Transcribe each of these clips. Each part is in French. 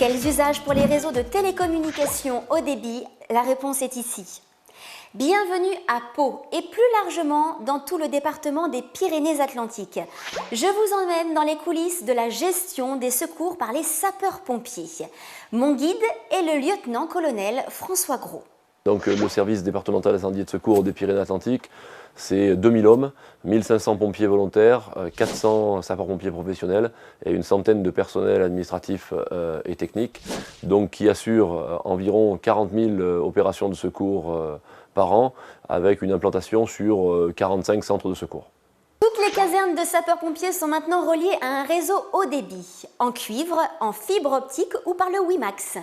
Quels usages pour les réseaux de télécommunications haut débit? La réponse est ici. Bienvenue à Pau et plus largement dans tout le département des Pyrénées-Atlantiques. Je vous emmène dans les coulisses de la gestion des secours par les sapeurs-pompiers. Mon guide est le lieutenant-colonel François Gros. Donc le service départemental d'incendie et de secours des Pyrénées-Atlantiques, c'est 2000 hommes, 1500 pompiers volontaires, 400 sapeurs-pompiers professionnels et une centaine de personnels administratifs et techniques, donc qui assurent environ 40 000 opérations de secours par an, avec une implantation sur 45 centres de secours. Toutes les casernes de sapeurs-pompiers sont maintenant reliées à un réseau haut débit, en cuivre, en fibre optique ou par le WiMAX.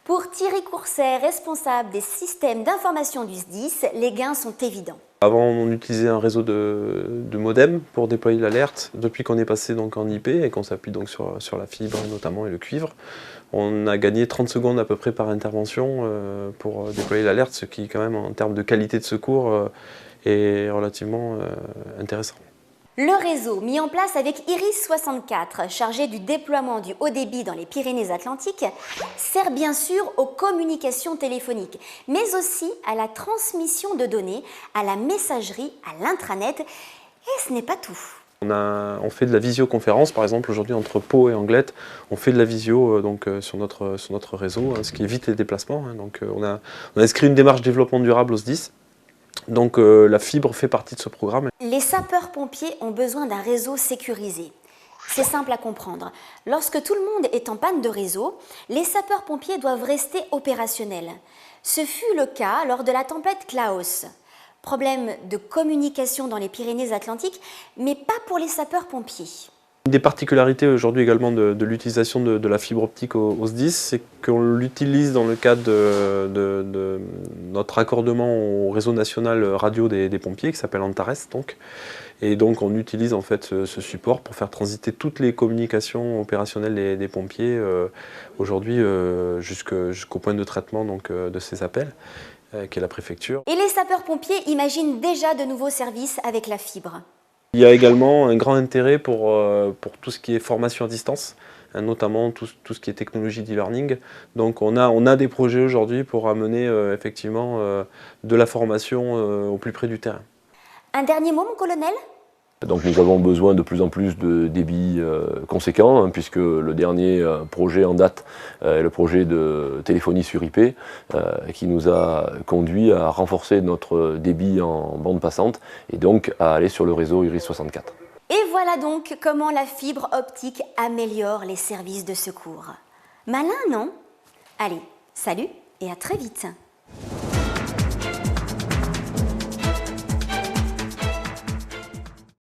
Pour Thierry Courset, responsable des systèmes d'information du SDIS, les gains sont évidents. Avant, on utilisait un réseau de modem pour déployer l'alerte. Depuis qu'on est passé donc en IP et qu'on s'appuie donc sur la fibre notamment et le cuivre, on a gagné 30 secondes à peu près par intervention pour déployer l'alerte, ce qui quand même en termes de qualité de secours est relativement intéressant. Le réseau mis en place avec Iris64, chargé du déploiement du haut débit dans les Pyrénées-Atlantiques, sert bien sûr aux communications téléphoniques, mais aussi à la transmission de données, à la messagerie, à l'intranet, et ce n'est pas tout. On fait de la visioconférence, par exemple aujourd'hui entre Pau et Anglet, on fait de la visio sur notre réseau, ce qui évite les déplacements. Donc, on a inscrit une démarche développement durable au SDIS. Donc la fibre fait partie de ce programme. Les sapeurs-pompiers ont besoin d'un réseau sécurisé. C'est simple à comprendre. Lorsque tout le monde est en panne de réseau, les sapeurs-pompiers doivent rester opérationnels. Ce fut le cas lors de la tempête Klaus. Problème de communication dans les Pyrénées-Atlantiques, mais pas pour les sapeurs-pompiers. Une des particularités aujourd'hui également de l'utilisation de la fibre optique au SDIS, c'est qu'on l'utilise dans le cadre de notre raccordement au réseau national radio des pompiers, qui s'appelle Antares. Et donc on utilise en fait ce support pour faire transiter toutes les communications opérationnelles des pompiers aujourd'hui jusqu'au point de traitement de ces appels, qui est la préfecture. Et les sapeurs-pompiers imaginent déjà de nouveaux services avec la fibre. Il y a également un grand intérêt pour tout ce qui est formation à distance, notamment tout ce qui est technologie d'e-learning. Donc on a des projets aujourd'hui pour amener effectivement de la formation au plus près du terrain. Un dernier mot, mon colonel ? Donc nous avons besoin de plus en plus de débits conséquents, puisque le dernier projet en date est le projet de téléphonie sur IP, qui nous a conduit à renforcer notre débit en bande passante et donc à aller sur le réseau Iris64. Et voilà donc comment la fibre optique améliore les services de secours. Malin, non ? Allez, salut et à très vite.